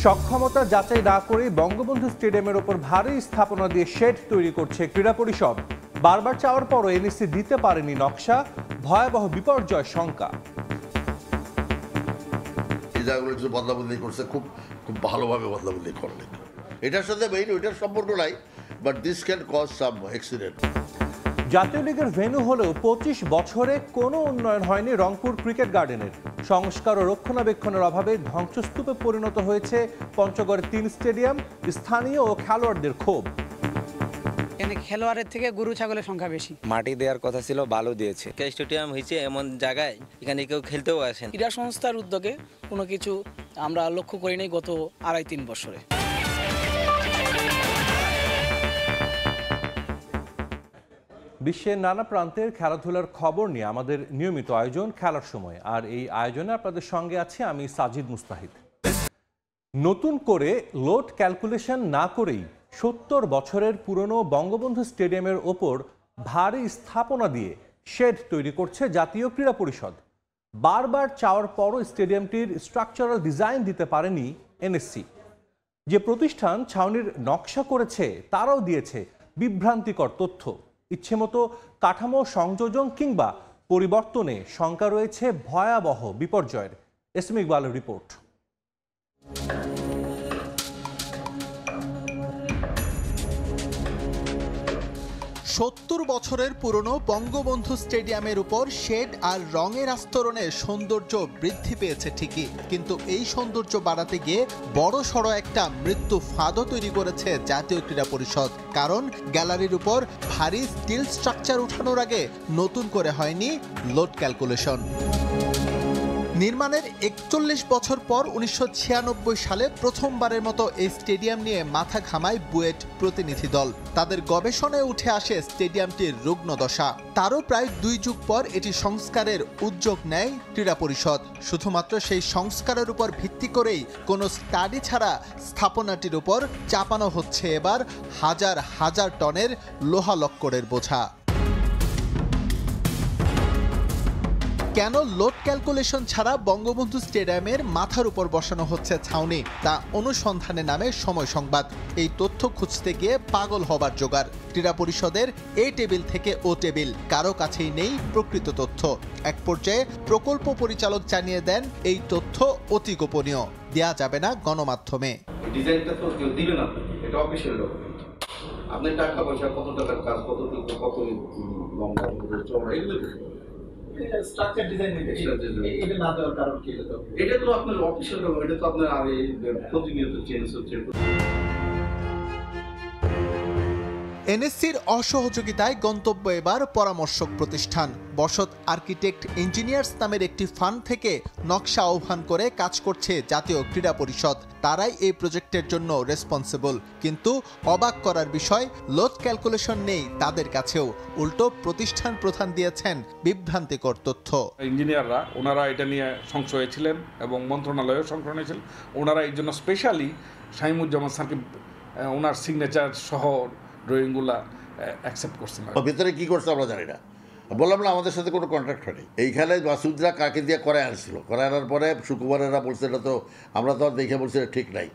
সক্ষমতা যাচাই না করে বঙ্গবন্ধু স্টেডিয়ামের ওপর ভারী স্থাপনা দিয়ে শেড তৈরি করছে ক্রীড়া পরিষদ। বারবার চাওয়ার পরও এনএসসি দিতে পারেনি নকশা, ভয়াবহ বিপর্যয় শঙ্কা। এই জায়গাগুলো কিছু বদলাবদলি করছে, খুব খুব ভালোভাবে বদলাবদলি করলেন। এটার সাথে মেইন ওইটার সম্পর্ক নাই, but this can cause some accident. জাতীয় লিগের ভেন্যু হলেও 25 বছরে কোনো উন্নয়ন হয়নি রংপুর ক্রিকেট গার্ডেনের। সংস্কার ও রক্ষণাবেক্ষণের অভাবে ধ্বংসস্তূপে পরিণত হয়েছে পঞ্চগড়ের 3 স্টেডিয়াম। স্থানীয় ও খেলোয়াড়দের ক্ষোভ। এখানে খেলোয়াড়ের থেকে গরু ছাগলের সংখ্যা বেশি। মাটি দেওয়ার কথা ছিল, বালু দিয়েছে। স্টেডিয়াম হয়েছে এমন জায়গায় এখানে কেউ খেলতেও আসেন। ক্রীড়া সংস্থার উদ্যোগে কোনো কিছু আমরা লক্ষ্য করি নাই গত 2.5-3 বছরে। বিশ্বের নানা প্রান্তের খেলাধুলার খবর নিয়ে আমাদের নিয়মিত আয়োজন খেলার সময়, আর এই আয়োজনে আপনাদের সঙ্গে আছি আমি সাজিদ মুস্তাহিদ। নতুন করে লোড ক্যালকুলেশন না করেই 70 বছরের পুরনো বঙ্গবন্ধু স্টেডিয়ামের ওপর ভারী স্থাপনা দিয়ে শেড তৈরি করছে জাতীয় ক্রীড়া পরিষদ। বারবার চাওয়ার পরও স্টেডিয়ামটির স্ট্রাকচারাল ডিজাইন দিতে পারেনি এনএসসি। যে প্রতিষ্ঠান ছাউনির নকশা করেছে তারাও দিয়েছে বিভ্রান্তিকর তথ্য। ইচ্ছেমতো কাঠামো সংযোজন কিংবা পরিবর্তনে শঙ্কা রয়েছে ভয়াবহ বিপর্যয়ের। এসএম ইকবালের রিপোর্ট। 70 বছরের পুরনো বঙ্গবন্ধু স্টেডিয়ামের উপর শেড আর রঙের আস্তরণে সৌন্দর্য বৃদ্ধি পেয়েছে ঠিকই, কিন্তু এই সৌন্দর্য বাড়াতে গিয়ে বড় সড়ো একটা মৃত্যু ফাঁদও তৈরি করেছে জাতীয় ক্রীড়া পরিষদ। কারণ গ্যালারির উপর ভারী স্টিল স্ট্রাকচার উঠানোর আগে নতুন করে হয়নি লোড ক্যালকুলেশন। নির্মাণের 41 বছর পর 1996 সালে প্রথমবারের মতো এই স্টেডিয়াম নিয়ে মাথা ঘামায় বুয়েট প্রতিনিধি দল। তাদের গবেষণায় উঠে আসে স্টেডিয়ামটির রুগ্ন দশা। তারও প্রায় 2 যুগ পর এটি সংস্কারের উদ্যোগ নেয় ক্রীড়া পরিষদ। শুধুমাত্র সেই সংস্কারের উপর ভিত্তি করেই কোনো স্টাডি ছাড়া স্থাপনাটির উপর চাপানো হচ্ছে এবার হাজার হাজার টনের লোহা লক্করের বোঝা। কেন লোড ক্যালকুলেশন ছাড়া বঙ্গবন্ধু স্টেডিয়ামের মাথার উপর বসানো হচ্ছে ছাউনি, তা অনুসন্ধানে নামে সময় সংবাদ। এই তথ্য খুঁজতে গিয়ে পাগল হবার জোগাড়। ক্রীড়া পরিষদের এ টেবিল থেকে ও টেবিল, কারো কাছেই নেই প্রকৃত তথ্য। এক পর্যায়ে প্রকল্প পরিচালক জানিয়ে দেন এই তথ্য অতি গোপনীয়, দেয়া যাবে না গণমাধ্যমে। ডিজাইনটা তো কেউ দিবে না, এটা অফিশিয়াল ডকুমেন্ট। আপনার টাকা পয়সা কত টাকার কাজ, কত লম্বা চওড়া, এগুলো স্ট্রাকচার ডিজাইন এটা না দেওয়ার কারণ কি? এটা তো আপনার অফিশিয়াল ডকুমেন্ট, এটা তো আপনার আর প্রতিনিয়ত চেঞ্জ হচ্ছে। এনএসসির অসহযোগিতায় গন্তব্য এবার পরামর্শক প্রতিষ্ঠান বসত আর্কিটেক্ট ইঞ্জিনিয়ার্স নামের একটি ফান্ড থেকে নকশা আহ্বান করে কাজ করছে জাতীয় ক্রীড়া পরিষদ। তারাই এই প্রজেক্টের জন্য রেসপন্সিবল। কিন্তু অবাক করার বিষয়, লোড ক্যালকুলেশন নেই তাদের কাছেও। উল্টো প্রতিষ্ঠান প্রধান দিয়েছেন বিভ্রান্তিকর তথ্য। ইঞ্জিনিয়াররা ওনারা এটা নিয়ে সংশয়ে ছিলেন এবং মন্ত্রণালয়েও সংশয়ে ছিলেন। ওনারা এই জন্য স্পেশালি শামীমুজ্জামান স্যারকে ওনার সিগনেচার সহ ড্রয়িংগুলা অ্যাকসেপ্ট করছে না। ভিতরে কি করছে আমরা জানি না, বললাম না আমাদের সাথে কোনো কন্ট্রাক্ট হয়নি। এইখানে মাসুদরা কাকে দিয়ে করে আনছিল, করে আনার পরে শুক্রবারেরা বলছে এটা তো আমরা তো আর দেখে বলছি এটা ঠিক নাই।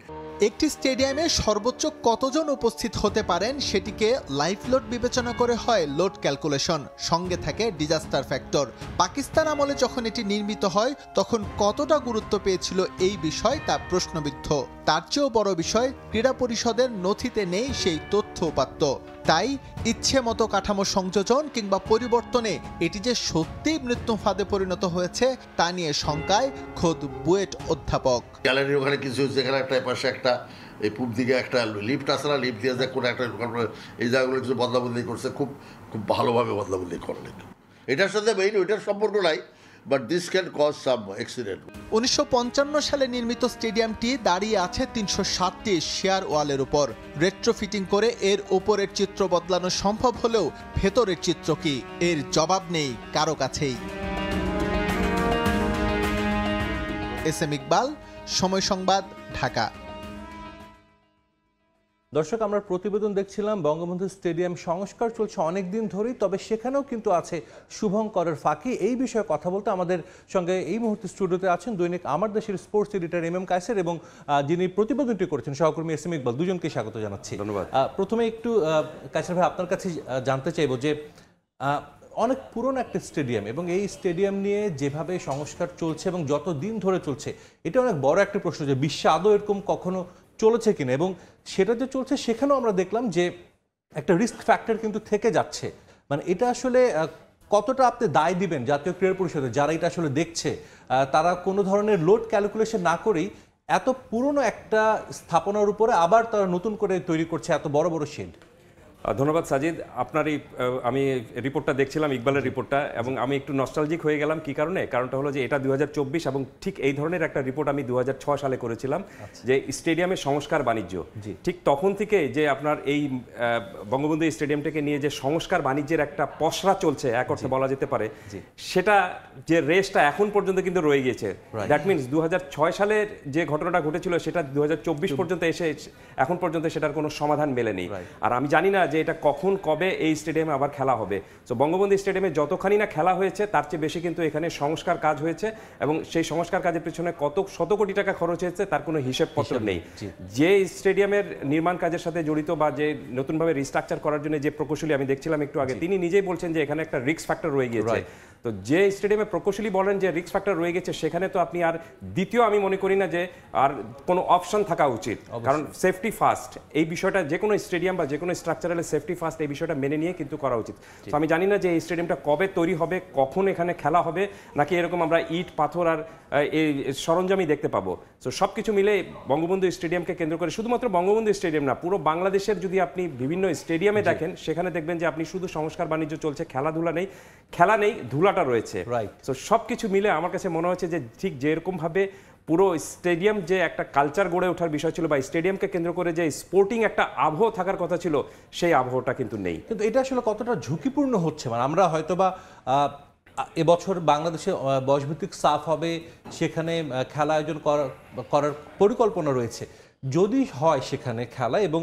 একটি স্টেডিয়ামে সর্বোচ্চ কতজন উপস্থিত হতে পারেন সেটিকে লাইফ লোড বিবেচনা করে হয় লোড ক্যালকুলেশন। সঙ্গে থাকে ডিজাস্টার ফ্যাক্টর। পাকিস্তান আমলে যখন এটি নির্মিত হয় তখন কতটা গুরুত্ব পেয়েছিল এই বিষয় তা প্রশ্নবিদ্ধ। তার চেয়েও বড় বিষয়, ক্রীড়া পরিষদের নথিতে নেই সেই তথ্য উপাত্ত। তাই ইচ্ছে মতো কাঠামো সংযোজন কিংবা পরিবর্তনে এটি যে সত্যিই মৃত্যু ফাঁদে পরিণত হয়েছে তা নিয়ে শঙ্কায় খোদ বুয়েট অধ্যাপক। গ্যালারির ওখানে কিছু হচ্ছে, এখানে একটা পাশে একটা এই পূব দিকে একটা লিফট আছে না, লিফট দিয়ে যায় কোনো একটা, এই জায়গাগুলো কিছু বদলাবদলি করছে, খুব খুব ভালোভাবে বদলাবদলি করলেন। এটার সাথে মেইন ওইটার সম্পর্ক নাই, but this can cause some accident. 1955 সালে নির্মিত স্টেডিয়ামটি দাঁড়িয়ে আছে 307টি শেয়ার ওয়ালের উপর। রেট্রোফিটিং করে এর উপরের চিত্র বদলানো সম্ভব হলেও ভেতরের চিত্র কি, এর জবাব নেই কারো কাছেই। এসএম ইকবাল, সময় সংবাদ, ঢাকা। দর্শক, আমরা প্রতিবেদন দেখছিলাম বঙ্গবন্ধু স্টেডিয়াম সংস্কার চলছে অনেক দিন ধরেই, তবে সেখানেও কিন্তু আছে শুভঙ্করের ফাঁকি। এই বিষয়ে কথা বলতে আমাদের সঙ্গে এই মুহূর্তে স্টুডিওতে আছেন দৈনিক আমার দেশের স্পোর্টস এডিটর এম কায়েসার এবং যিনি প্রতিবেদনটি করেছেন সহকর্মী এস ইকবাল। দুজনকে স্বাগত জানাচ্ছি। ধন্যবাদ। প্রথমে একটু কায়েসার ভাই আপনার কাছে জানতে চাইবো যে অনেক পুরনো একটা স্টেডিয়াম এবং এই স্টেডিয়াম নিয়ে যেভাবে সংস্কার চলছে এবং যত দিন ধরে চলছে, এটা অনেক বড় একটা প্রশ্ন যে বিশ্বে আদৌ এরকম কখনো চলেছে কিনা, এবং সেটা যে চলছে সেখানেও আমরা দেখলাম যে একটা রিস্ক ফ্যাক্টর কিন্তু থেকে যাচ্ছে। মানে এটা আসলে কতটা আপনি দায় দিবেন জাতীয় ক্রীড়া পরিষদে, যারা এটা আসলে দেখছে তারা কোনো ধরনের লোড ক্যালকুলেশন না করেই এত পুরনো একটা স্থাপনার উপরে আবার তারা নতুন করে তৈরি করছে এত বড় বড় শেড? ধন্যবাদ সাজিদ। আপনার এই আমি রিপোর্টটা দেখছিলাম, ইকবালের রিপোর্টটা, এবং আমি একটু নস্টালজিক হয়ে গেলাম। কি কারণে? কারণটা হলো যে এটা 2024 এবং ঠিক এই ধরনের একটা রিপোর্ট আমি 2006 সালে করেছিলাম, যে স্টেডিয়ামের সংস্কার বাণিজ্য। ঠিক তখন থেকে যে আপনার এই বঙ্গবন্ধু স্টেডিয়ামটাকে নিয়ে যে সংস্কার বাণিজ্যের একটা পসরা চলছে, এক অর্থে বলা যেতে পারে, সেটা যে রেসটা এখন পর্যন্ত কিন্তু রয়ে গিয়েছে। দ্যাট মিনস 2006 সালের যে ঘটনাটা ঘটেছিল সেটা 2024 পর্যন্ত এসে এখন পর্যন্ত সেটার কোনো সমাধান মেলেনি। আর আমি জানি না যে এটা কখন কবে এই স্টেডিয়ামে আবার খেলা হবে। তো বঙ্গবন্ধু স্টেডিয়ামে যতখানি না খেলা হয়েছে তার চেয়ে বেশি কিন্তু এখানে সংস্কার কাজ হয়েছে, এবং সেই সংস্কার কাজের পিছনে কত শত কোটি টাকা খরচ হয়েছে তার কোনো হিসেবপত্র নেই। যে স্টেডিয়ামের নির্মাণ কাজের সাথে জড়িত বা যে নতুনভাবে রিস্ট্রাকচার করার জন্য যে প্রকৌশলী আমি দেখছিলাম একটু আগে, তিনি নিজেই বলছেন যে এখানে একটা রিস্ক ফ্যাক্টর রয়ে গিয়েছে। তো যে স্টেডিয়ামে প্রকৌশলী বলেন যে রিস্ক ফ্যাক্টর রয়ে গেছে, সেখানে তো আপনি আর দ্বিতীয় আমি মনে করি না যে আর কোনো অপশন থাকা উচিত, কারণ সেফটি ফার্স্ট এই বিষয়টা যে কোনো স্টেডিয়াম বা যে কোনো স্ট্রাকচারালে সেফটি ফার্স্ট এই বিষয়টা মেনে নিয়ে কিন্তু করা উচিত। তো আমি জানি না যে এই স্টেডিয়ামটা কবে তৈরি হবে, কখন এখানে খেলা হবে, নাকি এরকম আমরা ইট পাথর আর এই সরঞ্জামই দেখতে পাবো। তো সব কিছু মিলে বঙ্গবন্ধু স্টেডিয়ামকে কেন্দ্র করে, শুধুমাত্র বঙ্গবন্ধু স্টেডিয়াম না, পুরো বাংলাদেশের যদি আপনি বিভিন্ন স্টেডিয়ামে দেখেন, সেখানে দেখবেন যে আপনি শুধু সংস্কার বাণিজ্য চলছে, খেলাধুলা নেই, খেলা নেই, ধুলাটা রয়েছে। তো সব কিছু মিলে আমার কাছে মনে হচ্ছে যে ঠিক যেরকম ভাবে পুরো স্টেডিয়াম যে একটা কালচার গড়ে ওঠার বিষয় ছিল, বা স্টেডিয়ামকে কেন্দ্র করে যে স্পোর্টিং একটা আবহ থাকার কথা ছিল, সেই আবহটা কিন্তু নেই। কিন্তু এটা আসলে কতটা ঝুঁকিপূর্ণ হচ্ছে? মানে আমরা হয়তোবা এবছর বাংলাদেশে বয়সভিত্তিক সাফ হবে, সেখানে খেলা আয়োজন করার পরিকল্পনা রয়েছে। যদি হয় সেখানে খেলা এবং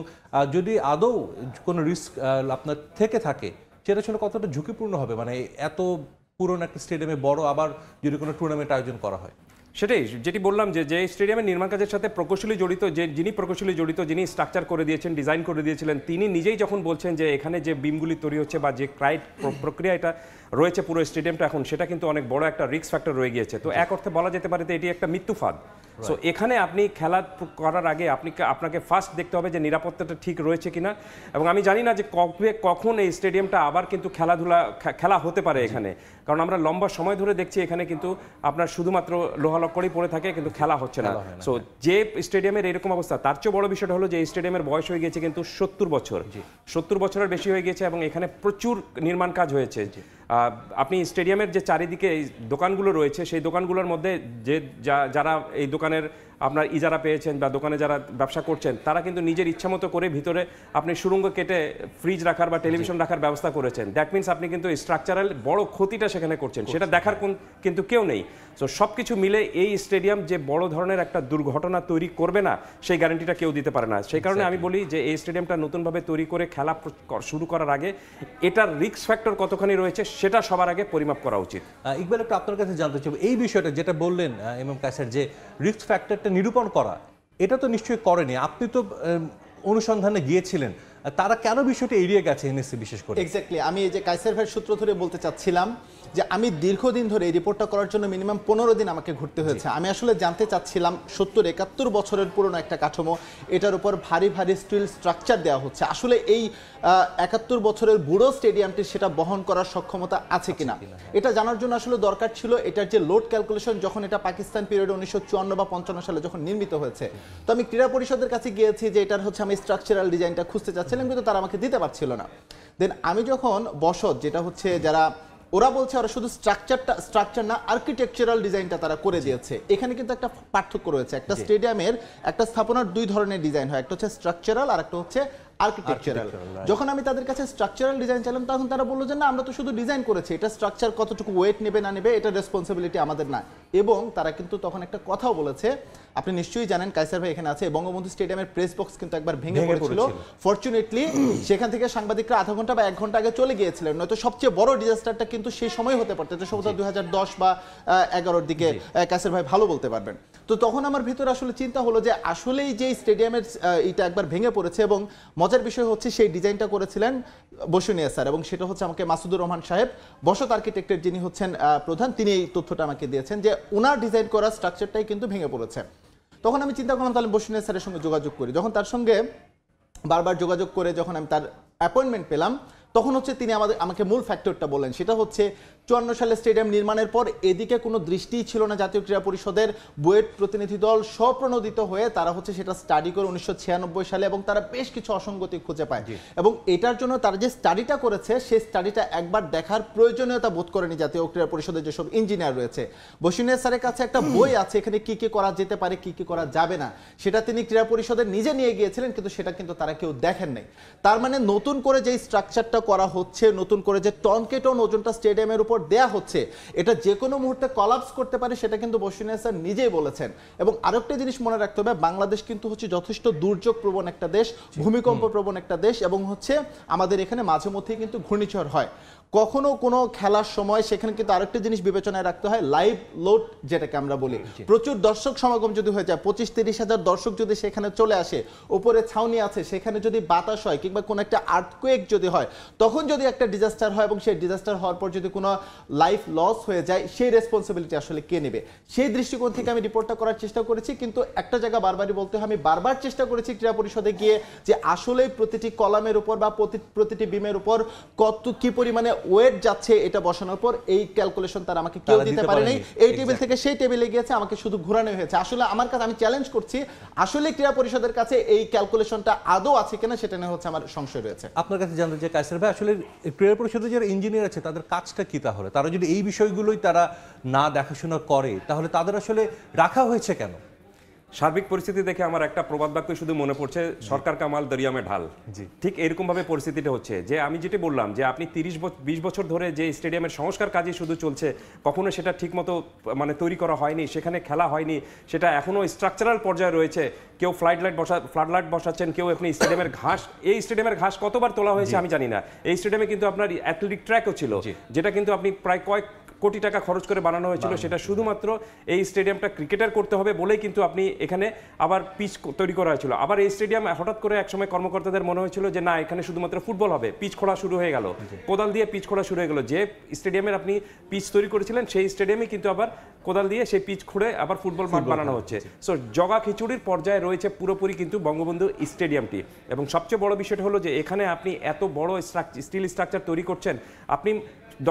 যদি আদৌ কোনো রিস্ক আপনার থেকে থাকে, সেটা আসলে কতটা ঝুঁকিপূর্ণ হবে? মানে এত পুরনো একটা স্টেডিয়ামে বড় আবার যদি কোনো টুর্নামেন্ট আয়োজন করা হয়। সেটাই যেটি বললাম, যে স্টেডিয়ামের নির্মাণ কাজের সাথে প্রকৌশলী জড়িত, যিনি প্রকৌশলী জড়িত, যিনি স্ট্রাকচার করে দিয়েছেন, ডিজাইন করে দিয়েছিলেন, তিনি নিজেই যখন বলছেন যে এখানে যে বিমগুলি তৈরি হচ্ছে বা যে প্রক্রিয়া এটা রয়েছে পুরো স্টেডিয়ামটা এখন, সেটা কিন্তু অনেক বড় একটা রিস্ক ফ্যাক্টর রয়ে গিয়েছে। তো এক অর্থে বলা যেতে পারে যে এটি একটা মৃত্যু ফাঁদ। সো এখানে আপনি খেলা করার আগে আপনাকে ফার্স্ট দেখতে হবে যে নিরাপত্তাটা ঠিক রয়েছে কিনা, এবং আমি জানি না যে কখন এই স্টেডিয়ামটা আবার কিন্তু খেলা হতে পারে এখানে, কারণ আমরা লম্বা সময় ধরে দেখছি এখানে কিন্তু আপনার শুধুমাত্র লোহালক্করই পড়ে থাকে, কিন্তু খেলা হচ্ছে না। সো যে স্টেডিয়ামের এরকম অবস্থা, তার চেয়ে বড় বিষয়টা হলো যে এই স্টেডিয়ামের বয়স হয়ে গেছে কিন্তু 70 বছর, 70 বছরের বেশি হয়ে গেছে, এবং এখানে প্রচুর নির্মাণ কাজ হয়েছে। আপনি স্টেডিয়ামের যে চারিদিকে এই দোকানগুলো রয়েছে, সেই দোকানগুলোর মধ্যে যে যারা এই দোকানের আপনার ইজারা পেয়েছেন বা দোকানে যারা ব্যবসা করছেন, তারা কিন্তু নিজের ইচ্ছা মতো করে ভিতরে আপনি সুড়ঙ্গ কেটে ফ্রিজ রাখার বা টেলিভিশন রাখার ব্যবস্থা করেছেন। দ্যাট মিনস আপনি কিন্তু স্ট্রাকচারাল বড় ক্ষতিটা সেখানে করছেন, সেটা দেখার কিন্তু কেউ নেই। সো সব কিছু মিলে এই স্টেডিয়াম যে বড় ধরনের একটা দুর্ঘটনা তৈরি করবে না, সেই গ্যারান্টিটা কেউ দিতে পারে না। সেই কারণে আমি বলি যে এই স্টেডিয়ামটা নতুনভাবে তৈরি করে খেলা শুরু করার আগে এটার রিস্ক ফ্যাক্টর কতখানি রয়েছে সেটা সবার আগে পরিমাপ করা উচিত। ইকবাল, একটু আপনার কাছে জানতে চাইব এই বিষয়টা যেটা বললেন এম কায়েসার, যে রিস্ক ফ্যাক্টরটা নিরূপণ করা, এটা তো নিশ্চয়ই করেনি, আপনি তো অনুসন্ধানে গিয়েছিলেন, তারা কেন বিষয়টা এড়িয়ে গেছে এনএসসি বিশেষ করে? এক্স্যাক্টলি, আমি এই যে কায়েসার ভাইয়ের সূত্র ধরে বলতে চাচ্ছিলাম যে আমি দীর্ঘদিন ধরে এই রিপোর্টটা করার জন্য মিনিমাম 15 দিন আমাকে ঘুরতে হয়েছে। আমি আসলে জানতে চাচ্ছিলাম 70-71 বছরের পুরনো একটা কাঠামো, এটার উপর ভারী ভারী স্টিল স্ট্রাকচার দেওয়া হচ্ছে, আসলে এই 71 বছরের বুড়ো স্টেডিয়ামটি সেটা বহন করার সক্ষমতা আছে কিনা, এটা জানার জন্য আসলে দরকার ছিল এটার যে লোড ক্যালকুলেশন, যখন এটা পাকিস্তান পিরিয়ডে 1954 বা 55 সালে যখন নির্মিত হয়েছে। তো আমি ক্রীড়া পরিষদের কাছে গিয়েছি যে এটার হচ্ছে আমি স্ট্রাকচারাল ডিজাইনটা খুঁজতে চাচ্ছিলাম, কিন্তু তারা আমাকে দিতে পারছিল না। দেন আমি যখন বসত, যেটা হচ্ছে যারা ওরা বলছে ওরা শুধু স্ট্রাকচার না আর্কিটেকচারাল ডিজাইনটা তারা করে দিয়েছে। এখানে কিন্তু একটা পার্থক্য রয়েছে, একটা স্টেডিয়ামের একটা স্থাপনার দুই ধরনের ডিজাইন হয়, একটা হচ্ছে স্ট্রাকচারাল আর একটা হচ্ছে আর্কিটেকচারাল। যখন আমি তাদের কাছে স্ট্রাকচারাল ডিজাইন চাইলাম তখন তারা বললো যে না, আমরা তো শুধু ডিজাইন করেছি, এটা স্ট্রাকচার কতটুকু ওয়েট নেবে না নেবে এটা রেসপন্সিবিলিটি আমাদের না। এবং তারা কিন্তু তখন একটা কথাও বলেছে, আপনি নিশ্চয়ই জানেন, কায়সার ভাই এখানে আছে, বঙ্গবন্ধু স্টেডিয়ামের প্রেস বক্স কিন্তু একবার ভেঙে পড়েছিল। ফরচুনেটলি সেখান থেকে সাংবাদিকরা আধা ঘন্টা বা 1 ঘন্টা আগে চলে গিয়েছিলেন, নয়তো সবচেয়ে বড় ডিজাস্টারটা কিন্তু সেই সময় হতে পারতো। এটা সম্ভবত 2010 বা 11-র দিকে কায়সার ভাই ভালো বলতে পারবেন। তো তখন আমার ভিতরে আসলে চিন্তা হলো যে আসলেই যে স্টেডিয়ামের এটা একবার ভেঙে পড়েছে, এবং মজার বিষয় হচ্ছে সেই ডিজাইনটা করেছিলেন বসুনিয়া স্যার, এবং সেটা হচ্ছে আমাকে মাসুদুর রহমান সাহেব, বসত আর্কিটেক্টের যিনি হচ্ছেন প্রধান, তিনি এই তথ্যটা আমাকে দিয়েছেন যে ওনার ডিজাইন করা স্ট্রাকচারটাই কিন্তু ভেঙে পড়েছে। তখন আমি চিন্তা করলাম তাহলে বসুনিয়া স্যারের সঙ্গে যোগাযোগ করি। যখন তার সঙ্গে বারবার যোগাযোগ করে যখন আমি তার অ্যাপয়েন্টমেন্ট পেলাম, তখন হচ্ছে তিনি আমাকে মূল ফ্যাক্টরটা বললেন, সেটা হচ্ছে 54 সালে স্টেডিয়াম নির্মাণের পর এদিকে কোনো দৃষ্টিই ছিল না জাতীয় ক্রীড়া পরিষদের। বুয়েট প্রতিনিধি দল স্বপ্রণোদিত হয়ে তারা হচ্ছে সেটা স্টাডি করে 1996 সালে, এবং তারা বেশ কিছু অসঙ্গতি খুঁজে পায়, এবং এটার জন্য তারা যে স্টাডিটা করেছে সেই স্টাডিটা একবার দেখার প্রয়োজনীয়তা বোধ করেনি জাতীয় ক্রীড়া পরিষদের যেসব ইঞ্জিনিয়ার রয়েছে। বসুনিয়া স্যারের কাছে একটা বই আছে, এখানে কি কি করা যেতে পারে কি কি করা যাবে না, সেটা তিনি ক্রীড়া পরিষদের নিজে নিয়ে গিয়েছিলেন, কিন্তু সেটা কিন্তু তারা কেউ দেখেন নাই। তার মানে নতুন করে যে স্ট্রাকচারটা করা হচ্ছে, নতুন করে যে টনকে টন ওজনটা স্টেডিয়ামের উপর দেয়া হচ্ছে, এটা যে কোনো মুহূর্তে কলাপস করতে পারে, সেটা কিন্তু বসুনিয়া স্যার নিজেই বলেছেন। এবং আরেকটা জিনিস মনে রাখতে হবে, বাংলাদেশ কিন্তু হচ্ছে যথেষ্ট দুর্যোগ প্রবণ একটা দেশ, ভূমিকম্প প্রবণ একটা দেশ, এবং হচ্ছে আমাদের এখানে মাঝে মধ্যেই কিন্তু ঘূর্ণিঝড় হয়। কখনো কোনো খেলার সময় সেখানে কিন্তু আরেকটা জিনিস বিবেচনায় রাখতে হয়, লাইভ লোড যেটাকে আমরা বলি। প্রচুর দর্শক সমাগম যদি হয়ে যায়, 25-30 হাজার দর্শক যদি সেখানে চলে আসে, উপরে ছাউনি আছে, সেখানে যদি বাতাস হয় কিংবা কোনো একটা আর্থকুয়েক যদি হয়, তখন যদি একটা ডিজাস্টার হয় এবং সেই ডিজাস্টার হওয়ার পর যদি কোনো লাইফ লস হয়ে যায়, সেই রেসপন্সিবিলিটি আসলে কে নেবে? সেই দৃষ্টিকোণ থেকে আমি রিপোর্টটা করার চেষ্টা করেছি, কিন্তু একটা জায়গা বারবারই বলতে হয়, আমি বারবার চেষ্টা করেছি ক্রীড়া পরিষদে গিয়ে যে আসলে প্রতিটি কলামের উপর বা প্রতিটি বিমের উপর কত কি পরিমাণে ওয়েট যাচ্ছে এটা বসানোর পর এই ক্যালকুলেশন তারা আমাকে কেউ দিতে পারেনি। এই টেবিল থেকে সেই টেবিলে গিয়েছে, আমাকে শুধু ঘোরানো হয়েছে। আসলে আমার কাছে, আমি চ্যালেঞ্জ করছি, আসলে ক্রীড়া পরিষদের কাছে এই ক্যালকুলেশনটা আদৌ আছে কিনা সেটা নিয়ে হচ্ছে আমার সংশয় রয়েছে। আপনার কাছে জানতে চাই কায়সার ভাই, আসলে ক্রীড়া পরিষদের যারা ইঞ্জিনিয়ার আছে তাদের কাজটা কি? তাহলে তারা যদি এই বিষয়গুলোই তারা না দেখাশোনা করে, তাহলে তাদের আসলে রাখা হয়েছে কেন? সার্বিক পরিস্থিতি দেখে আমার একটা প্রবাদ বাক্য শুধু মনে পড়ছে, সরকার কামাল দরিয়ামে ঢাল। ঠিক এরকম ভাবে পরিস্থিতিটা হচ্ছে, যে আমি যেটা বললাম যে আপনি 30-20 বছর ধরে যে স্টেডিয়ামের সংস্কার কাজই শুধু চলছে, কখনো সেটা ঠিকমতো মানে তৈরি করা হয়নি, সেখানে খেলা হয়নি, সেটা এখনো স্ট্রাকচারাল পর্যায়ে রয়েছে। কেউ ফ্লাড লাইট বসাচ্ছেন, কেউ আপনি স্টেডিয়ামের ঘাস, এই স্টেডিয়ামের ঘাস কতবার তোলা হয়েছে আমি জানি না। এই স্টেডিয়ামে কিন্তু আপনার অ্যাথলেটিক ট্র্যাকও ছিল, যেটা কিন্তু আপনি প্রায় কয়েক কোটি টাকা খরচ করে বানানো হয়েছিল। সেটা শুধুমাত্র এই স্টেডিয়ামটা ক্রিকেটার করতে হবে বলেই কিন্তু আপনি এখানে আবার পিচ তৈরি করা হয়েছিল। আবার এই স্টেডিয়াম হঠাৎ করে একসময় কর্মকর্তাদের মনে হয়েছিল যে না, এখানে শুধুমাত্র ফুটবল হবে, পিচ খোঁড়া শুরু হয়ে গেল, কোদাল দিয়ে পিচ খোঁড়া শুরু হয়ে গেল। যে স্টেডিয়ামের আপনি পিচ তৈরি করেছিলেন সেই স্টেডিয়ামে কিন্তু আবার কোদাল দিয়ে সেই পিচ খুঁড়ে আবার ফুটবল মাঠ বানানো হচ্ছে। সো জগা খিচুড়ির পর্যায়ে রয়েছে পুরোপুরি কিন্তু বঙ্গবন্ধু স্টেডিয়ামটি। এবং সবচেয়ে বড় বিষয়টা হলো যে এখানে আপনি এত বড় স্টিল স্ট্রাকচার তৈরি করছেন, আপনি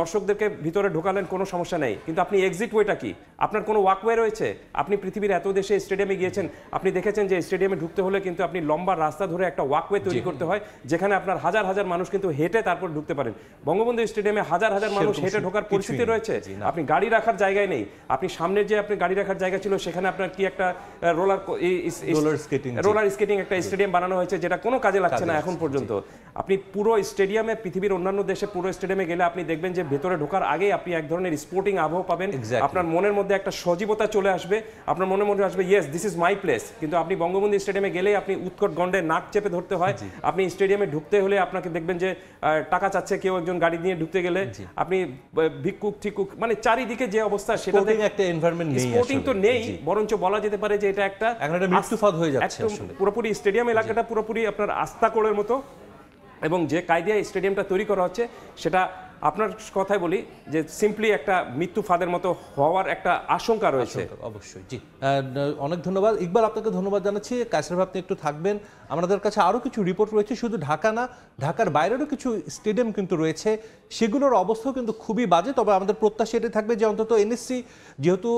দর্শকদেরকে ভিতরে ঢোকালেন, কোনো সমস্যা নেই, কিন্তু আপনি এক্সিট ওয়েটা কি? আপনার কোনো ওয়াকওয়ে রয়েছে? আপনি পৃথিবীর এত দেশে স্টেডিয়ামে গিয়েছেন, আপনি দেখেছেন যে স্টেডিয়ামে ঢুকতে হলে কিন্তু আপনি লম্বা রাস্তা ধরে একটা ওয়াকওয়ে তৈরি করতে হয়, যেখানে আপনার হাজার হাজার মানুষ কিন্তু হেঁটে তারপর ঢুকতে পারেন। বঙ্গবন্ধু স্টেডিয়ামে হাজার হাজার মানুষ হেঁটে ঢোকার পরিস্থিতি রয়েছে, আপনি গাড়ি রাখার জায়গায় নেই। আপনি সামনে যে আপনি গাড়ি রাখার জায়গা ছিল, সেখানে আপনার কি একটা রোলার স্কেটিং একটা স্টেডিয়াম বানানো হয়েছে, যেটা কোনো কাজে লাগছে না এখন পর্যন্ত। আপনি পুরো স্টেডিয়ামে, পৃথিবীর অন্যান্য দেশে পুরো স্টেডিয়ামে গেলে আপনি দেখবেন যে ভেতরে ঢোকার আগে আপনি এক ধরনের স্পোর্টিং আবহ পাবেন, আপনার মনের মধ্যে একটা সজীবতা চলে আসবে, আপনার মনের মধ্যে আসবে yes this is my place. কিন্তু আপনি বঙ্গবন্ধু স্টেডিয়ামে গেলে আপনি উৎকট গন্ডে নাক চেপে ধরতে হয়। আপনি স্টেডিয়ামে ঢুকতে হলে আপনাকে দেখবেন যে টাকা চাচ্ছে কেউ একজন গাড়ি নিয়ে ঢুকতে গেলে, আপনি ভিক্ষুক ঠিকুক, মানে চারিদিকে যে অবস্থা, সেটাতে একটা এনভায়রনমেন্ট নেই, স্পোর্টিং তো নেই, বরঞ্চ বলা যেতে পারে যে এটা একটা মৃত্যুফাদ হয়ে যাচ্ছে। পুরোপুরি স্টেডিয়াম এলাকাটা পুরোপুরি আপনার আস্তাকোড়ের মতো, এবং যে কায়দায় স্টেডিয়ামটা তৈরি করা হচ্ছে সেটা আপনার কথাই বলি যে সিম্পলি একটা মৃত্যু ফাঁদের মতো হওয়ার একটা আশঙ্কা রয়েছে। অবশ্যই, জি, অনেক ধন্যবাদ ইকবাল, আপনাকে ধন্যবাদ জানাচ্ছি। কায়সার ভাই, আপনি একটু থাকবেন, আমাদের কাছে আরও কিছু রিপোর্ট রয়েছে, শুধু ঢাকা না, ঢাকার বাইরেরও কিছু স্টেডিয়াম কিন্তু রয়েছে, সেগুলোর অবস্থাও কিন্তু খুবই বাজে। তবে আমাদের প্রত্যাশা এটাই থাকবে যে অন্তত এনএসসি যেহেতু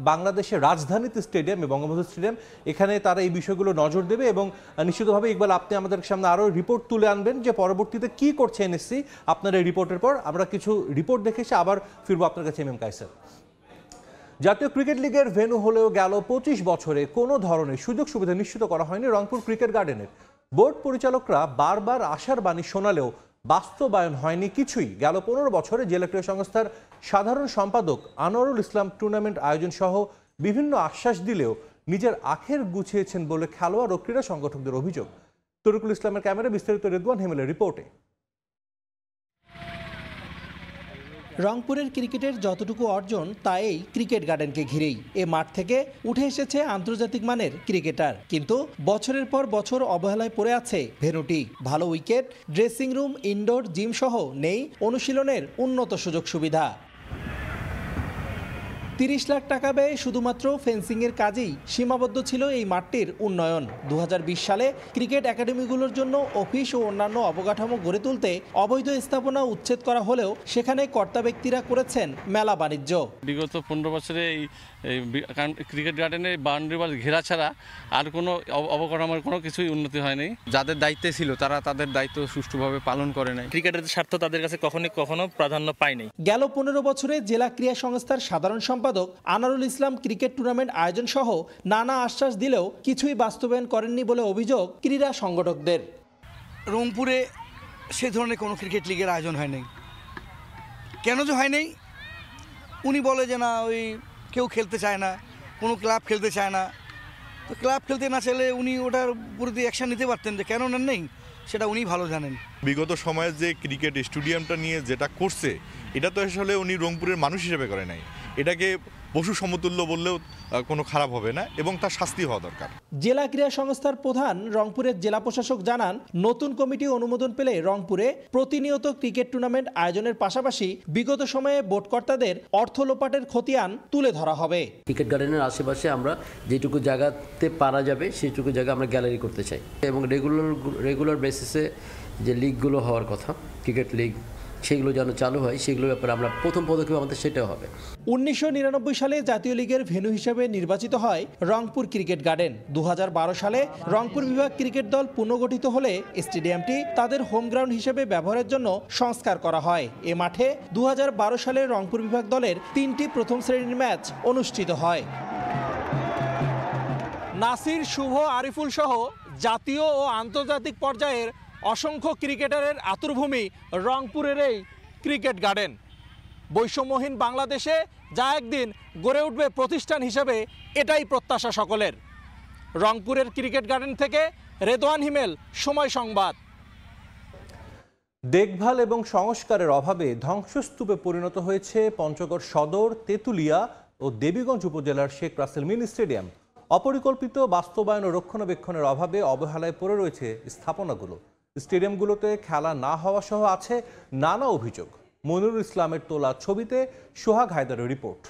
বাংলাদেশের রাজধানীতে স্টেডিয়াম, বঙ্গবন্ধু স্টেডিয়াম, এখানে তারা এই বিষয়গুলো নজর দেবে, এবং নিশ্চিতভাবে ইকবাল আপনি আমাদের সামনে আরও রিপোর্ট তুলে আনবেন যে পরবর্তীতে কি করছে এনএসসি। আপনার এই রিপোর্টের পর আমরা কিছু রিপোর্ট দেখে এসে আবার ফিরবো আপনার কাছে। এমএম কায়সার, জাতীয় ক্রিকেট লিগের ভেন্যু হলেও গেল 25 বছরে কোনো ধরনের সুযোগ সুবিধা নিশ্চিত করা হয়নি রংপুর ক্রিকেট গার্ডেনের। বোর্ড পরিচালকরা বারবার আশার বাণী শোনালেও বাস্তবায়ন হয়নি কিছুই। গেল 15 বছরে জেলা ক্রীড়া সংস্থার সাধারণ সম্পাদক আনোয়ারুল ইসলাম টুর্নামেন্ট আয়োজন সহ বিভিন্ন আশ্বাস দিলেও নিজের আখের গুছিয়েছেন বলে খেলোয়াড় ও ক্রীড়া সংগঠকদের অভিযোগ। তরিকুল ইসলামের ক্যামেরা বিস্তারিত রেদওয়ান হেমেলের রিপোর্টে। রংপুরের ক্রিকেটের যতটুকু অর্জন তা এই ক্রিকেট গার্ডেনকে ঘিরেই। এ মাঠ থেকে উঠে এসেছে আন্তর্জাতিক মানের ক্রিকেটার, কিন্তু বছরের পর বছর অবহেলায় পড়ে আছে ভেন্যুটি। ভালো wicket, dressing room, indoor gym সহ নেই অনুশীলনের উন্নত সুযোগ সুবিধা। 30 লাখ টাকা ব্যয়ে শুধুমাত্র ফেন্সিংয়ের কাজেই সীমাবদ্ধ ছিল এই মাঠটির উন্নয়ন। 2020 সালে ক্রিকেট একাডেমিগুলোর জন্য অফিস ও অন্যান্য অবকাঠামো গড়ে তুলতে অবৈধ স্থাপনা উচ্ছেদ করা হলেও সেখানে কর্তা ব্যক্তিরা করেছেন মেলা বাণিজ্য। বিগত 15 বছরে এই ক্রিকেট গার্ডেনে বাউন্ডারি ওয়াল ঘেরা ছাড়া আর কোনো অবকাঠামোর কোনো কিছুই উন্নতি হয়নি। যাদের দায়িত্বে ছিল তারা তাদের দায়িত্ব সুষ্ঠুভাবে পালন করে নাই। ক্রিকেটের স্বার্থ তাদের কাছে কখনো প্রাধান্য পায়নি। গেল 15 বছরে জেলা ক্রীড়া সংস্থার সাধারণ সম্পাদক আনোয়ারুল ইসলাম ক্রিকেট টুর্নামেন্ট আয়োজন সহ নানা আশ্বাস দিলেও কিছুই বাস্তবায়ন করেননি বলে অভিযোগ ক্রীড়া সংগঠকদের। রংপুরে সে ধরনের কোনো ক্রিকেট লিগের আয়োজন হয়নি। কেন যে হয়নি? উনি বলে যে না, ওই কেউ খেলতে চায় না, কোনো ক্লাব খেলতে চায় না। তো ক্লাব খেলতে না চাইলে উনি ওটার প্রতি অ্যাকশন নিতে পারতেন, যে কেন নেন নেই সেটা উনি ভালো জানেন। বিগত সময়ে যে ক্রিকেট স্টেডিয়ামটা নিয়ে যেটা করছে, এটা তো আসলে উনি রংপুরের মানুষ হিসেবে করে নাই। এটাকে পশু সমতুল্য বললেও কোনো খারাপ হবে না এবং তার শাস্তি হওয়া দরকার। জেলা ক্রীড়া সংস্থার প্রধান রংপুরের জেলা প্রশাসক জানান, নতুন কমিটি অনুমোদন পেলে রংপুরে প্রতিনিয়ত ক্রিকেট টুর্নামেন্ট আয়োজনের পাশাপাশি বিগত সময়ে বোর্ডকর্তাদের অর্থ লোপাটের খতিয়ান তুলে ধরা হবে। ক্রিকেট গার্ডেনের আশেপাশে আমরা যেটুকু জায়গাতে পারা যাবে সেটুকু জায়গা আমরা গ্যালারি করতে চাই এবং রেগুলার বেসিসে যে লিগগুলো হওয়ার কথা, ক্রিকেট লিগ, সেগুলো যেন চালু হয়, সেগুলোর ব্যাপারে আমরা প্রথম পদক্ষেপ আমাদের সেটাও হবে। 1999 সালে জাতীয় লিগের ভেন্যু হিসেবে নির্বাচিত হয় রংপুর ক্রিকেট গার্ডেন। 2012 সালে রংপুর বিভাগ ক্রিকেট দল পুনর্গঠিত হলে স্টেডিয়ামটি তাদের হোম গ্রাউন্ড হিসেবে ব্যবহারের জন্য সংস্কার করা হয়। এ মাঠে 2012 সালে রংপুর বিভাগ দলের 3টি প্রথম শ্রেণীর ম্যাচ অনুষ্ঠিত হয়। নাসির, শুভ, আরিফুল সহ জাতীয় ও আন্তর্জাতিক পর্যায়ের অসংখ্য ক্রিকেটারের আতুরভূমি রংপুরের এই ক্রিকেট গার্ডেন। বৈষম্যহীন বাংলাদেশে যা একদিন গড়ে উঠবে প্রতিষ্ঠান হিসেবে, এটাই প্রত্যাশা সকলের। রংপুরের ক্রিকেট গার্ডেন থেকে রেদওয়ান হিমেল, সময় সংবাদ। দেখভাল এবং সংস্কারের অভাবে ধ্বংসস্তূপে পরিণত হয়েছে পঞ্চগড় সদর, তেঁতুলিয়া ও দেবীগঞ্জ উপজেলার শেখ রাসেল মিনি স্টেডিয়াম। অপরিকল্পিত বাস্তবায়ন ও রক্ষণাবেক্ষণের অভাবে অবহেলায় পড়ে রয়েছে স্থাপনাগুলো। স্টেডিয়ামগুলোতে খেলা না হওয়া সহ আছে নানা অভিযোগ। মনিরুল ইসলামের তোলা ছবিতে সোহাগ হায়দারের রিপোর্ট।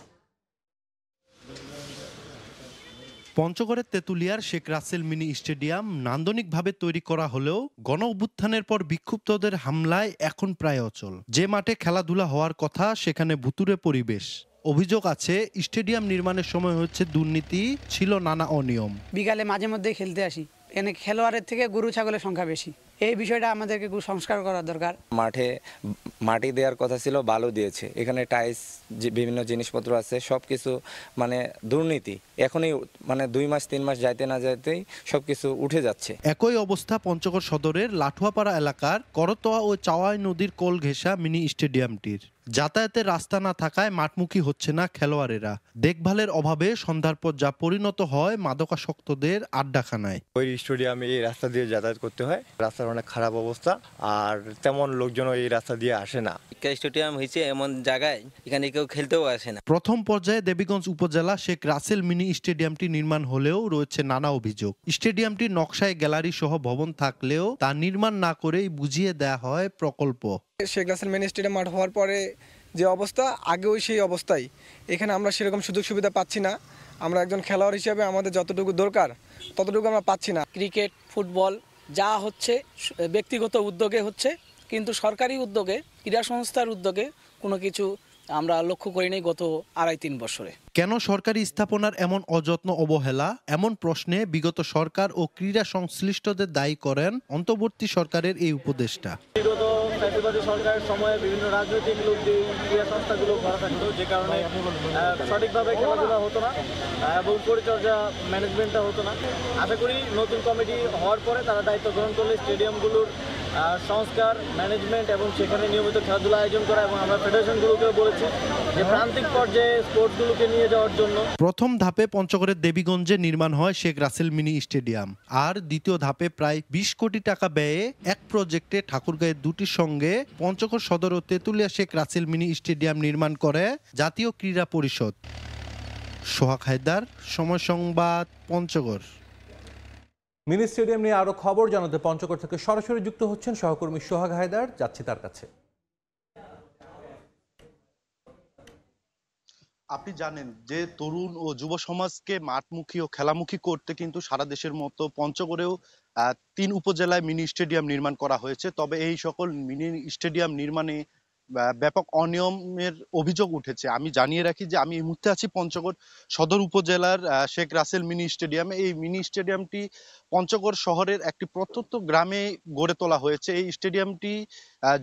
পঞ্চগড়ের তেঁতুলিয়ার শেখ রাসেল মিনি স্টেডিয়াম নান্দনিকভাবে তৈরি করা হলেও গণ অভ্যুত্থানের পর বিক্ষুব্ধদের হামলায় এখন প্রায় অচল। যে মাঠে খেলাধুলা হওয়ার কথা সেখানে ভুতুড়ে পরিবেশ। অভিযোগ আছে স্টেডিয়াম নির্মাণের সময় হচ্ছে দুর্নীতি, ছিল নানা অনিয়ম। বিকালে মাঝে মধ্যে খেলতে আসি, এখানে খেলোয়াড়ের থেকে গরু ছাগলের সংখ্যা বেশি। এই বিষয়টা আমাদেরকে সংস্কার করা দরকার। মাঠে মাটি দেওয়ার কথা ছিল, বালু দিয়েছে, এখানে টাইলস, বিভিন্ন জিনিসপত্র আছে, সব কিছু মানে দুর্নীতি। এখনই মানে 2 মাস 3 মাস যাইতে না যাইতেই সব কিছু উঠে যাচ্ছে। একই অবস্থা পঞ্চগড় সদরের লাঠুয়াপাড়া এলাকার করতোয়া ও চাওয়াই নদীর কোল ঘেঁষা মিনি স্টেডিয়ামটির। যাতায়াতের রাস্তা না থাকায় মাঠমুখী হচ্ছে না খেলোয়াড়েরা। দেখভালের অভাবে সন্ধ্যার পর যা পরিণত হয় মাদকাসক্তদের আড্ডাখানায়। ওই স্টেডিয়ামে এই রাস্তা দিয়ে যাতায়াত করতে হয়, রাস্তার অনেক খারাপ অবস্থা, আর তেমন লোকজন এই রাস্তা দিয়ে আসে না। স্টেডিয়াম হয়েছে এমন জায়গায় এখানে কেউ খেলতেও আসে না। প্রথম পর্যায়ে দেবীগঞ্জ উপজেলা শেখ রাসেল মিনি স্টেডিয়ামটি নির্মাণ হলেও রয়েছে নানা অভিযোগ। স্টেডিয়ামটির নকশায় গ্যালারি সহ ভবন থাকলেও তা নির্মাণ না করেই বুঝিয়ে দেয়া হয় প্রকল্প। শেখ রাসেল মিনি স্টেডিয়াম মাঠ হওয়ার পরে যে অবস্থা, আগেও সেই অবস্থাই। এখানে আমরা সেরকম সুযোগ সুবিধা পাচ্ছি না। আমরা একজন খেলোয়াড় হিসেবে আমাদের যতটুকু দরকার ততটুকু আমরা পাচ্ছি না। ক্রিকেট, ফুটবল যা হচ্ছে ব্যক্তিগত উদ্যোগে হচ্ছে, কিন্তু সরকারি উদ্যোগে, ক্রীড়া সংস্থার উদ্যোগে কোনো কিছু আমরা লক্ষ্য করিনি গত 2.5-3 বছরে। কেন সরকারি স্থাপনার এমন অযত্ন অবহেলা? এমন প্রশ্নে বিগত সরকার ও ক্রীড়া সংশ্লিষ্টদের দায়ী করেন অন্তর্বর্তী সরকারের এই উপদেষ্টা। বিগত ফ্যাসিবাদী সরকারের সময়ে বিভিন্ন রাজনৈতিক লোক দিয়ে ক্রীড়া সংস্থাগুলো ভরা থাকতো, যে কারণে সঠিকভাবে খেলাধুলা হতো না এবং পরিচর্যা ম্যানেজমেন্টটা হতো না। আশা করি নতুন কমিটি হওয়ার পরে তারা দায়িত্ব গ্রহণ করলে স্টেডিয়ামগুলোর সংস্কার, ম্যানেজমেন্ট এবং সেখানে নিয়মিত খেলাধুলা আয়োজন করা, এবং আমরা ফেডারেশনগুলোকেও বলেছি যে প্রান্তিক পর্যায়ে স্পোর্টসগুলোকে নিয়ে যাওয়ার জন্য। প্রথম ধাপে পঞ্চগড়ের দেবীগঞ্জে নির্মাণ হয় শেখ রাসেল মিনি স্টেডিয়াম, আর দ্বিতীয় ধাপে প্রায় 20 কোটি টাকা ব্যয়ে এক প্রজেক্টে ঠাকুরগাঁয়ের দুটির সঙ্গে পঞ্চগড় সদর ও তেঁতুলিয়া শেখ রাসেল মিনি স্টেডিয়াম নির্মাণ করে জাতীয় ক্রীড়া পরিষদ। সোহাগ হায়দার, সময় সংবাদ, পঞ্চগড়। মিনি স্টেডিয়াম নিয়ে আরো খবর জানাতে পঞ্চগড় থেকে সরাসরি যুক্ত হচ্ছেন সহকর্মী সোহাগ হায়দার, যাচ্ছি তার কাছে। আপনি জানেন যে তরুণ ও যুব সমাজকে মাঠমুখী ও খেলামুখী করতে কিন্তু সারা দেশের মতো পঞ্চগড়েও 3 উপজেলায় মিনি স্টেডিয়াম নির্মাণ করা হয়েছে। তবে এই সকল মিনি স্টেডিয়াম নির্মাণে ব্যাপক অনিয়মের অভিযোগ উঠেছে। আমি জানিয়ে রাখি যে আমি এই মুহূর্তে আছি পঞ্চগড় সদর উপজেলার শেখ রাসেল মিনি স্টেডিয়ামে। এই মিনি স্টেডিয়ামটি পঞ্চগড় শহরের একটি প্রত্যন্ত গ্রামে গড়ে তোলা হয়েছে। এই স্টেডিয়ামটি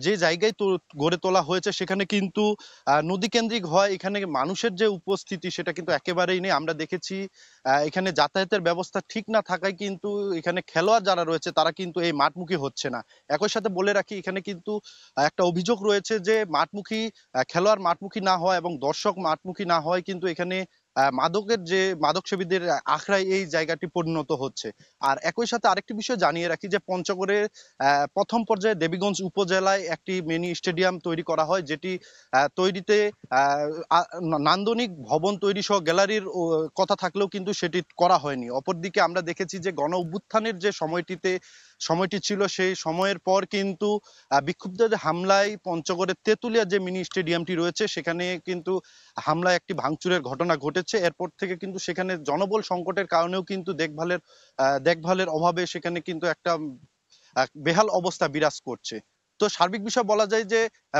যে জায়গায় গড়ে তোলা হয়েছে সেখানে কিন্তু নদী কেন্দ্রিক হয়, এখানে মানুষের যে উপস্থিতি সেটা কিন্তু একেবারেই নেই। আমরা দেখেছি এখানে যাতায়াতের ব্যবস্থা ঠিক না থাকায় কিন্তু এখানে খেলোয়াড় যারা রয়েছে তারা কিন্তু এই মাঠমুখী হচ্ছে না। একই সাথে বলে রাখি এখানে কিন্তু একটা অভিযোগ রয়েছে যে মাঠমুখী খেলোয়াড় মাঠমুখী না হয় এবং দর্শক মাঠমুখী না হয় কিন্তু এখানে মাদক সেবীদের আখড়ায় এই জায়গাটি পরিণত হচ্ছে। আর একই সাথে আরেকটি বিষয় জানিয়ে রাখি যে পঞ্চগড়ের প্রথম পর্যায়ে দেবীগঞ্জ উপজেলায় একটি মিনি স্টেডিয়াম তৈরি করা হয়, যেটি তৈরিতে নান্দনিক ভবন তৈরি সহ গ্যালারির কথা থাকলেও কিন্তু সেটি করা হয়নি। অপরদিকে আমরা দেখেছি যে গণ অভ্যুত্থানের যে সময়টি ছিল সেই সময়ের পর কিন্তু বিক্ষুব্ধদের হামলায় পঞ্চগড়ের তেঁতুলিয়া যে মিনি স্টেডিয়ামটি রয়েছে সেখানে কিন্তু হামলায় একটি ভাঙচুরের ঘটনা ঘটেছে। এরপর থেকে কিন্তু সেখানে জনবল সংকটের কারণেও কিন্তু দেখভালের অভাবে সেখানে কিন্তু একটা বেহাল অবস্থা বিরাজ করছে। তো সার্বিক বিষয় বলা যায় যে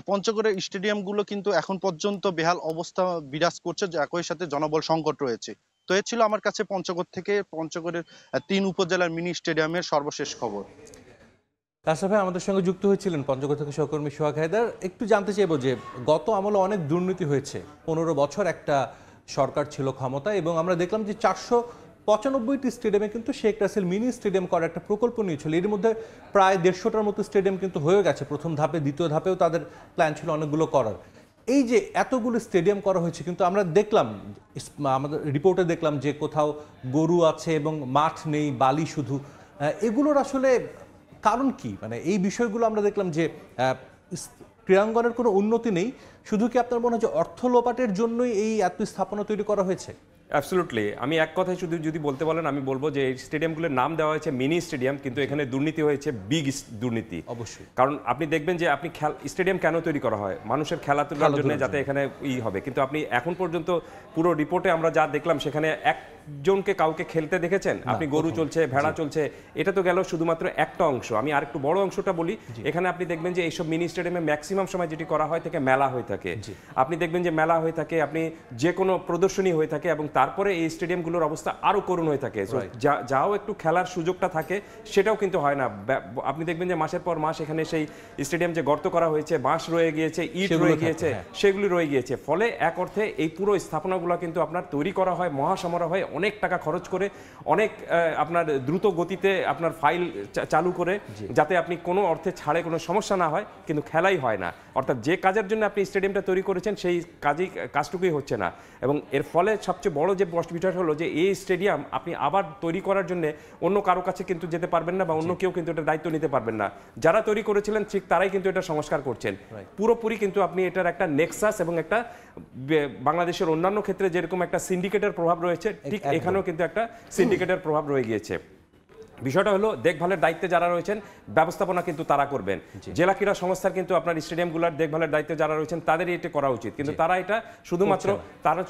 পঞ্চগড়ের স্টেডিয়ামগুলো কিন্তু এখন পর্যন্ত বেহাল অবস্থা বিরাজ করছে, একই সাথে জনবল সংকট রয়েছে। তো এ ছিল আমার কাছে পঞ্চগড় থেকে পঞ্চগড়ের 3 উপজেলার মিনি স্টেডিয়ামের সর্বশেষ খবর। আশরাফ ভাই আমাদের সঙ্গে যুক্ত হয়েছিলেন পঞ্চগড় থেকে সহকর্মী সোহাগ হায়দার। একটু জানতে চাইবো যে গত আমলে অনেক দুর্নীতি হয়েছে, 15 বছর একটা সরকার ছিল ক্ষমতায়, এবং আমরা দেখলাম যে 495টি স্টেডিয়ামে কিন্তু শেখ রাসেল মিনি স্টেডিয়াম করার একটা প্রকল্প নিয়েছিল। এর মধ্যে প্রায় 150টার মতো স্টেডিয়াম কিন্তু হয়ে গেছে প্রথম ধাপে, দ্বিতীয় ধাপেও তাদের প্ল্যান ছিল অনেকগুলো করার। এই যে এতগুলো স্টেডিয়াম করা হয়েছে, কিন্তু আমরা দেখলাম আমাদের রিপোর্টে দেখলাম যে কোথাও গরু আছে এবং মাঠ নেই, বালি শুধু। এগুলোর আসলে কারণ কি? মানে এই বিষয়গুলো আমরা দেখলাম যে ক্রীড়াঙ্গনের কোনো উন্নতি নেই। শুধু কি আপনার মনে হয় যে অর্থ লোপাটের জন্যই এই এত স্থাপনা তৈরি করা হয়েছে? অ্যাবসলিউটলি। আমি এক কথায় শুধু যদি বলতে বলেন আমি বলবো যে এই স্টেডিয়ামগুলোর নাম দেওয়া হয়েছে মিনি স্টেডিয়াম, কিন্তু এখানে দুর্নীতি হয়েছে বিগ দুর্নীতি। অবশ্যই। কারণ আপনি দেখবেন যে আপনি স্টেডিয়াম কেন তৈরি করা হয়? মানুষের খেলাধুলার জন্য, যাতে এখানে হবে। কিন্তু আপনি এখন পর্যন্ত পুরো রিপোর্টে আমরা যা দেখলাম সেখানে একজনকে কাউকে খেলতে দেখেছেন? আপনি গরু চলছে, ভেড়া চলছে, এটা তো গেল শুধুমাত্র একটা অংশ। আমি আরেকটু বড় অংশটা বলি। এখানে আপনি দেখবেন যে এইসব মিনি স্টেডিয়ামে ম্যাক্সিমাম সময় যেটি করা হয় থেকে মেলা হয়ে থাকে। আপনি দেখবেন যে মেলা হয়ে থাকে, আপনি যে কোনো প্রদর্শনী হয়ে থাকে, এবং তারপরে এই স্টেডিয়ামগুলোর অবস্থা আরো করুণ হয়ে থাকে। যাও একটু খেলার সুযোগটা থাকে সেটাও কিন্তু হয় না। আপনি দেখবেন যে মাসের পর মাস এখানে সেই স্টেডিয়াম যে গর্ত করা হয়েছে, বাঁশ রয়ে গিয়েছে, ইট রয়ে গিয়েছে, সেগুলি রয়ে গিয়েছে। ফলে এক অর্থে এই পুরো স্থাপনাগুলো কিন্তু আপনার তৈরি করা হয় মহাসমারোহ হয়, অনেক টাকা খরচ করে, অনেক আপনার দ্রুত গতিতে আপনার ফাইল চালু করে, যাতে আপনি কোনো অর্থে ছাড়ে কোনো সমস্যা না হয়, কিন্তু খেলাই হয় না। অর্থাৎ যে কাজের জন্য আপনি স্টেডিয়ামটা তৈরি করেছেন সেই কাজটুকুই হচ্ছে না। এবং এর ফলে সবচেয়ে বড় যে বিষয় হলো যে এই স্টেডিয়াম আপনি আবার তৈরি করার জন্য অন্য কারো কাছে কিন্তু যেতে পারবেন না, বা অন্য কেউ কিন্তু এটা দায়িত্ব নিতে পারবেন না। যারা তৈরি করেছিলেন ঠিক তারাই কিন্তু এটা সংস্কার করছেন পুরোপুরি। কিন্তু আপনি এটার একটা নেক্সাস এবং একটা বাংলাদেশের অন্যান্য ক্ষেত্রে যেরকম একটা সিন্ডিকেটের প্রভাব রয়েছে, ঠিক এখানেও কিন্তু একটা সিন্ডিকেটের প্রভাব রয়ে গিয়েছে। বিষয়টা হলো দেখভালের দায়িত্বে যারা রয়েছেন ব্যবস্থাপনা কিন্তু তারা করবেন। জেলা ক্রীড়া সংস্থার কিন্তু আপনার স্টেডিয়ামগুলোর দেখভালের দায়িত্বে যারা রয়েছেন তাদেরই এটা করা উচিত, কিন্তু তারা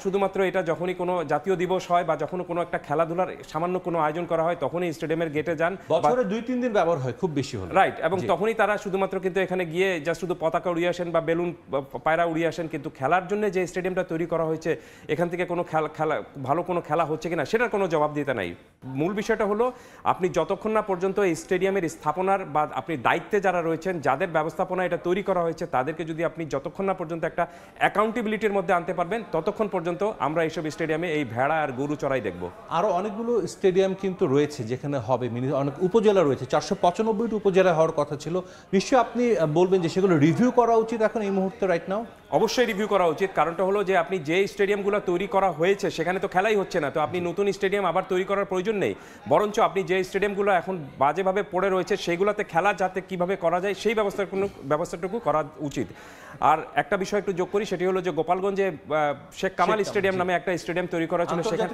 শুধুমাত্র এটা যখনই কোনো জাতীয় দিবস হয় বা যখন কোনো একটা খেলাধুলার সামান্য কোনো আয়োজন করা হয় তখনই স্টেডিয়ামের গেটে যান, বছরে 2-3 দিন ব্যবহার হয় খুব বেশি হলো, রাইট, এবং তখনই তারা শুধুমাত্র কিন্তু এখানে গিয়ে যা শুধু পতাকা উড়িয়ে আসেন বা বেলুন পায়রা উড়িয়ে আসেন। কিন্তু খেলার জন্য যে স্টেডিয়ামটা তৈরি করা হয়েছে এখান থেকে কোনো খেলা ভালো কোনো খেলা হচ্ছে কিনা সেটার কোনো জবাবদিহিতা নাই। মূল বিষয়টা হলো আপনি যতক্ষণ না পর্যন্ত এই স্টেডিয়ামের স্থাপনার বা আপনি দায়িত্বে যারা রয়েছেন, যাদের ব্যবস্থাপনা এটা তৈরি করা হয়েছে, তাদেরকে যদি আপনি যতক্ষণ না পর্যন্ত একটা অ্যাকাউন্টেবিলিটির মধ্যে আনতে পারবেন, ততক্ষণ পর্যন্ত আমরা এইসব স্টেডিয়ামে এই ভেড়া আর গরু চড়াই দেখব। আরও অনেকগুলো স্টেডিয়াম কিন্তু রয়েছে যেখানে হবে, অনেক উপজেলা রয়েছে, 495টি উপজেলা হওয়ার কথা ছিল। নিশ্চয়ই আপনি বলবেন যে সেগুলো রিভিউ করা উচিত এখন এই মুহূর্তে রাইট নাও। অবশ্যই রিভিউ করা উচিত। কারণটা হলো যে আপনি যে স্টেডিয়ামগুলো তৈরি করা হয়েছে সেখানে তো খেলাই হচ্ছে না, তো আপনি নতুন স্টেডিয়াম আবার তৈরি করার প্রয়োজন নেই। বরঞ্চ আপনি যে স্টেডিয়ামগুলো এখন বাজেভাবে পড়ে রয়েছে সেগুলোতে খেলা যাতে কিভাবে করা যায় সেই ব্যবস্থাটুকু করা উচিত। আর একটা বিষয় একটু যোগ করি, সেটি হলো যে গোপালগঞ্জে শেখ কামাল স্টেডিয়াম নামে একটা স্টেডিয়াম তৈরি করা ছিল, সেখানে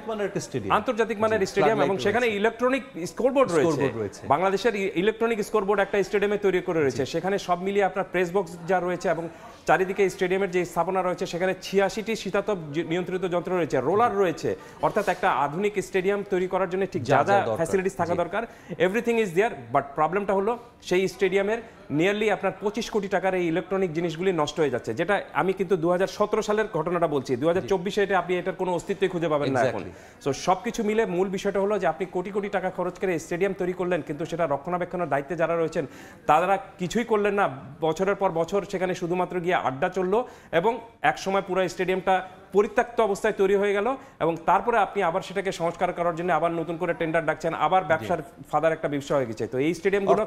আন্তর্জাতিক মানের স্টেডিয়াম, এবং সেখানে ইলেকট্রনিক স্কোরবোর্ড রয়েছে। বাংলাদেশের ইলেকট্রনিক স্কোরবোর্ড একটা স্টেডিয়ামে তৈরি করে রয়েছে, সেখানে সব মিলিয়ে আপনার প্রেস বক্স যা রয়েছে এবং চারিদিকে স্টেডিয়ামের যে স্থাপনা রয়েছে সেখানে 86টি শীতাতপ নিয়ন্ত্রিত যন্ত্র রয়েছে, রোলার রয়েছে। অর্থাৎ একটা আধুনিক স্টেডিয়াম তৈরি করার জন্য ঠিক যা যা ফ্যাসিলিটিস থাকা দরকার, এভরিথিং ইজ দেয়ার। বাট প্রবলেমটা হলো সেই স্টেডিয়ামের নিয়ারলি আপনার 25 কোটি টাকার এই ইলেকট্রনিক জিনিসগুলি নষ্ট হয়ে যাচ্ছে, যেটা আমি কিন্তু 2017 সালের ঘটনাটা বলছি। 2024-এ এটা আপনি এটার কোনো অস্তিত্বই খুঁজে পাবেন না এখন। সো সবকিছু মিলে মূল বিষয়টা হলো যে আপনি কোটি কোটি টাকা খরচ করে স্টেডিয়াম তৈরি করলেন, কিন্তু সেটা রক্ষণাবেক্ষণের দায়িত্বে যারা রয়েছেন তারা কিছুই করলেন না। বছরের পর বছর সেখানে শুধুমাত্র গিয়ে আড্ডা চললো এবং একসময় পুরো স্টেডিয়ামটা পরিত্যক্ত অবস্থায় তৈরি হয়ে গেল, এবং তারপরে আপনি আবার সেটাকে সংস্কার করার জন্য আবার নতুন করে টেন্ডার ডাকছেন, আবার ব্যবসার ফাদার একটা বিষয় হয়ে গেছে। তো এই স্টেডিয়ামগুলো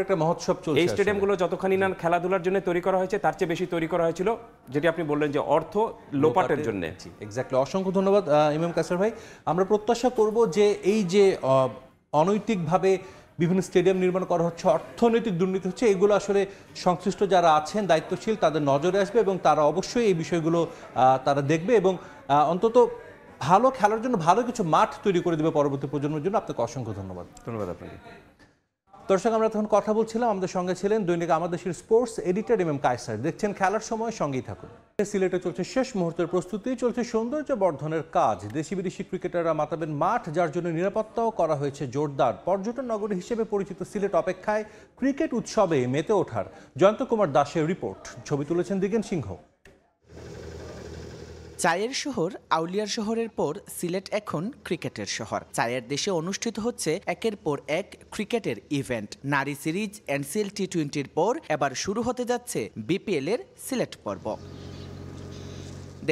একটা মহোৎসব চলছে। এই স্টেডিয়ামগুলো যতখানি না খেলাধুলার জন্য তৈরি করা হয়েছে তার চেয়ে বেশি তৈরি করা হয়েছিল, যেটি আপনি বললেন যে অর্থ লোপাটের জন্য। এক্স্যাক্টলি। অসংখ্য ধন্যবাদ ইমাম কাসের ভাই। আমরা প্রত্যাশা করব যে এই যে অনৈতিকভাবে বিভিন্ন স্টেডিয়াম নির্মাণ করা হচ্ছে, অর্থনৈতিক দুর্নীতি হচ্ছে, এগুলো আসলে সংশ্লিষ্ট যারা আছেন দায়িত্বশীল তাদের নজরে আসবে এবং তারা অবশ্যই এই বিষয়গুলো তারা দেখবে এবং অন্তত ভালো খেলার জন্য ভালো কিছু মাঠ তৈরি করে দেবে পরবর্তী প্রজন্মের জন্য। আপনাকে অসংখ্য ধন্যবাদ। ধন্যবাদ আপনাকে। দর্শক, আমরা তখন কথা বলছিলাম, আমাদের সঙ্গে ছিলেন দৈনিক আমাদের দেশের স্পোর্টস এডিটর এম কায়সার। দেখছেন খেলার সময়, সঙ্গেই থাকুন। সিলেটে চলছে শেষ মুহূর্তের প্রস্তুতি, চলছে সৌন্দর্য বর্ধনের কাজ। দেশি বিদেশি ক্রিকেটাররা মাতাবেন মাঠ, যার জন্য নিরাপত্তাও করা হয়েছে জোরদার। পর্যটন নগরী হিসেবে পরিচিত সিলেট অপেক্ষায় ক্রিকেট উৎসবে মেতে ওঠার জয়ন্ত কুমার দাসের রিপোর্ট। ছবি তুলেছেন দিগেন সিংহ। চায়ের শহর আউলিয়ার শহরের পর সিলেট এখন ক্রিকেটের শহর। চায়ের দেশে অনুষ্ঠিত হচ্ছে একের পর এক ক্রিকেটের ইভেন্ট। নারী সিরিজ, এনসিএল টি20-র পর এবার শুরু হতে যাচ্ছে বিপিএল-এর সিলেট পর্ব।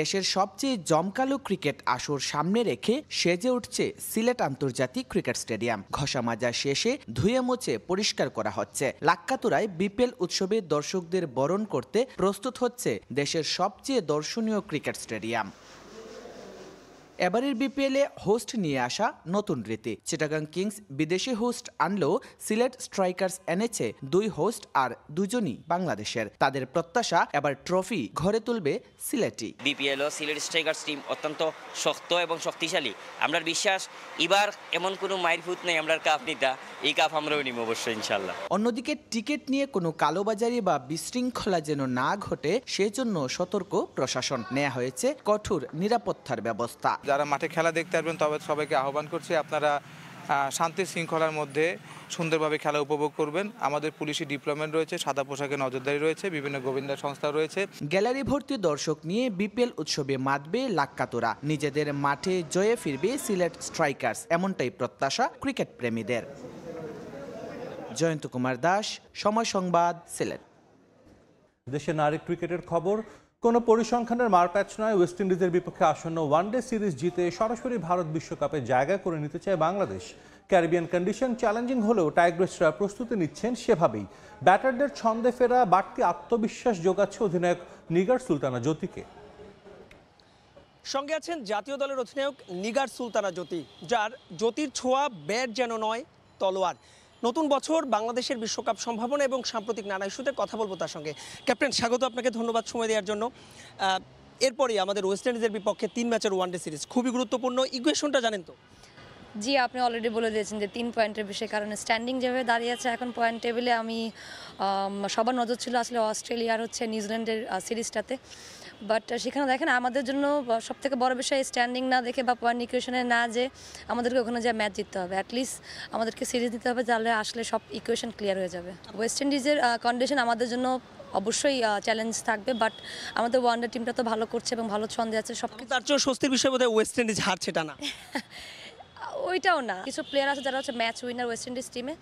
দেশের সবচেয়ে জমকালো ক্রিকেট আসর সামনে রেখে সেজে উঠছে সিলেট আন্তর্জাতিক ক্রিকেট স্টেডিয়াম। ঘষা মাজা শেষে ধুয়ে মুছে পরিষ্কার করা হচ্ছে। লাক্কাতুরায় বিপিএল উৎসবে দর্শকদের বরণ করতে প্রস্তুত হচ্ছে দেশের সবচেয়ে দর্শনীয় ক্রিকেট স্টেডিয়াম। এবারের বিপিএলে হোস্ট নিয়ে আসা নতুন রীতি। চিটাগাং কিংস বিদেশি হোস্ট আনলেও সিলেট স্ট্রাইকার্স এনেছে 2 হোস্ট, আর দুজনই বাংলাদেশের। তাদের প্রত্যাশা এবার ট্রফি ঘরে তুলবে সিলেটি। বিপিএল ও সিলেট স্ট্রাইকার্স টিম অত্যন্ত শক্ত এবং শক্তিশালী। আমরা বিশ্বাস এবার এমন কোনো মাইর ফুট নেই আমরা কাপ নিতা, এই কাপ আমরাও নিব অবশ্যই ইনশাল্লাহ। অন্যদিকে টিকিট নিয়ে কোনো কালোবাজারি বা বিশৃঙ্খলা যেন না ঘটে সেজন্য সতর্ক প্রশাসন। নেওয়া হয়েছে কঠোর নিরাপত্তার ব্যবস্থা। যারা মাঠে খেলা দেখতে আসবেন তবে সবাইকে আহ্বান করছি আপনারা শান্তি শৃঙ্খলার মধ্যে সুন্দরভাবে খেলা উপভোগ করবেন। আমাদের পুলিশি ডিপ্লয়মেন্ট রয়েছে, সাদা পোশাকে নজরদারি রয়েছে, বিভিন্ন গোয়েন্দা সংস্থা রয়েছে। গ্যালারি ভর্তি দর্শক নিয়ে বিপিএল উৎসবে মাতবে লাক্কাতুরা। নিজেদের মাঠে জয়ে ফিরবে সিলেট স্ট্রাইকার্স, এমনটাই প্রত্যাশা ক্রিকেট প্রেমীদের। জয়ন্ত কুমার দাস, সময় সংবাদ, সিলেট। দেশে নারী ক্রিকেটের খবর। কোনো পরিসংখ্যানের মারপ্যাচ নয়, ওয়েস্ট ইন্ডিজের বিপক্ষে আসন্ন ওয়ানডে সিরিজ জিতে সরাসরি ভারত বিশ্বকাপে জায়গা করে নিতে চায় বাংলাদেশ। ক্যারিবিয়ান কন্ডিশন চ্যালেঞ্জিং হলেও টাইগ্রেসরা প্রস্তুতি নিচ্ছেন সেভাবেই। ব্যাটারদের ছন্দে ফেরা বাড়তি আত্মবিশ্বাস যোগাচ্ছে অধিনায়ক নিগার সুলতানা জ্যোতিকে। সঙ্গে আছেন জাতীয় দলের অধিনায়ক নিগার সুলতানা জ্যোতি, যার জ্যোতির ছোঁয়া ব্যাট যেন নয় তলোয়ার। নতুন বছর, বাংলাদেশের বিশ্বকাপ সম্ভাবনা এবং সাম্প্রতিক নানা ইস্যুতে কথা বলবো তার সঙ্গে। ক্যাপ্টেন, স্বাগত আপনাকে, ধন্যবাদ সময় দেওয়ার জন্য। এরপরই আমাদের ওয়েস্ট ইন্ডিজের বিপক্ষে 3 ম্যাচের ওয়ানডে সিরিজ, খুবই গুরুত্বপূর্ণ। ইকুয়েশনটা জানেন তো? জি, আপনি অলরেডি বলে দিয়েছেন যে 3 পয়েন্টের বিষয়ে, কারণ স্ট্যান্ডিং যেভাবে দাঁড়িয়ে আছে এখন পয়েন্ট টেবিলে, আমি সবার নজর ছিল আসলে অস্ট্রেলিয়ার নিউজিল্যান্ডের সিরিজটাতে। বাট সেখানে দেখেন আমাদের জন্য সবথেকে বড় বিষয় স্ট্যান্ডিং না দেখে বা পয়েন্ট ইকুয়েশনে না, যে আমাদেরকে ওখানে যে ম্যাচ জিততে হবে, অ্যাটলিস্ট আমাদেরকে সিরিজ দিতে হবে, তাহলে আসলে সব ইকুয়েশন ক্লিয়ার হয়ে যাবে। ওয়েস্ট ইন্ডিজের কন্ডিশন আমাদের জন্য অবশ্যই চ্যালেঞ্জ থাকবে, বাট আমাদের ওয়ানডে টিমটা তো ভালো করছে এবং ভালো ছন্দে আছে। সব তার চেয়ে স্বস্তির বিষয় বোধহয় ওয়েস্ট ইন্ডিজ হারছে, এটা না? ওইটাও না, কিছু প্লেয়ার আছে যারা হচ্ছে ম্যাচ উইনার ওয়েস্ট ইন্ডিজ টিমে,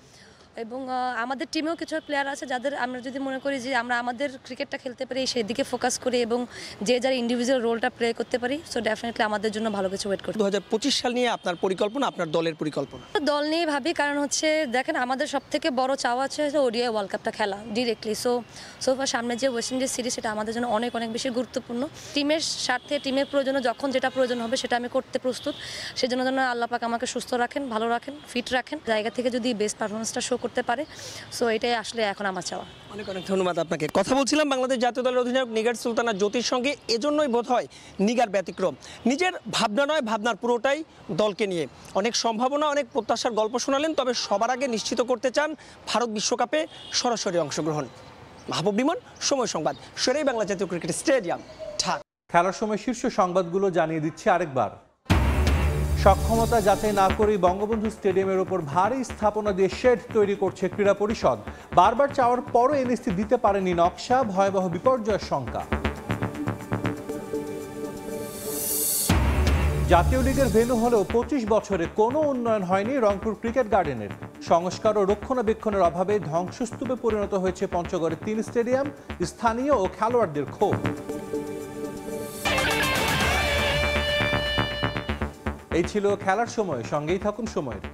এবং আমাদের টিমেও কিছু প্লেয়ার আছে যাদের আমরা যদি মনে করি যে আমরা আমাদের ক্রিকেটটা খেলতে পারি সেই দিকে ফোকাস করি এবং যে যার ইন্ডিভিজুয়াল রোলটা প্লে করতে পারি, সো ডেফিনেটলি আমাদের জন্য ভালো কিছু ওয়েট করতে। 2025 সাল নিয়ে আপনার পরিকল্পনা, আপনার দলের পরিকল্পনা? দল নিয়ে ভাবি, কারণ হচ্ছে দেখেন আমাদের সবথেকে বড় চাওয়া আছে ওডিআই ওয়ার্ল্ড কাপটা খেলা ডিরেক্টলি। সোফার সামনে যে ওয়েস্ট ইন্ডিজ সিরিজ, সেটা আমাদের জন্য অনেক অনেক বেশি গুরুত্বপূর্ণ। টিমের স্বার্থে, টিমের প্রয়োজনে যখন যেটা প্রয়োজন হবে সেটা আমি করতে প্রস্তুত। সেজন্য যেন আল্লাহ পাক আমাকে সুস্থ রাখেন, ভালো রাখেন, ফিট রাখেন, জায়গা থেকে যদি বেস্ট পারফরমেন্সটা শো করতে পারে, সো এটাই আসলে এখন আমার চাওয়া। অনেক অনেক ধন্যবাদ আপনাকে। কথা বলছিলাম বাংলাদেশ জাতীয় দলের অধিনায়ক নিগার সুলতানা জ্যোতির সঙ্গে। এজন্যই বোধ হয় নিগার ব্যতিক্রম, নিজের ভাবনা নয়, ভাবনার পুরোটাই দলকে নিয়ে। অনেক সম্ভাবনা, অনেক প্রত্যাশার গল্প শোনালেন, তবে সবার আগে নিশ্চিত করতে চান ভারত বিশ্বকাপে সরাসরি অংশগ্রহণ। মাহবুব বিমন, সময় সংবাদ, শেরেই বাংলা জাতীয় ক্রিকেট স্টেডিয়াম, ঢাকা। খেলার সময় শীর্ষ সংবাদগুলো জানিয়ে দিচ্ছে আরেকবার। সক্ষমতা যাচাই না করেই বঙ্গবন্ধু স্টেডিয়ামের ওপর ভারী স্থাপনা দিয়ে শেড তৈরি করছে ক্রীড়া পরিষদ। বারবার চাওয়ার পরও এনএসসি দিতে পারেনি নকশা, ভয়াবহ বিপর্যয়ের শঙ্কা। জাতীয় লিগের ভেন্যু হলেও 25 বছরে কোনো উন্নয়ন হয়নি রংপুর ক্রিকেট গার্ডেনের। সংস্কার ও রক্ষণাবেক্ষণের অভাবে ধ্বংসস্তূপে পরিণত হয়েছে পঞ্চগড়ের 3 স্টেডিয়াম। স্থানীয় ও খেলোয়াড়দের ক্ষোভ। এই ছিল খেলার সময়, সঙ্গেই থাকুন সময়ের।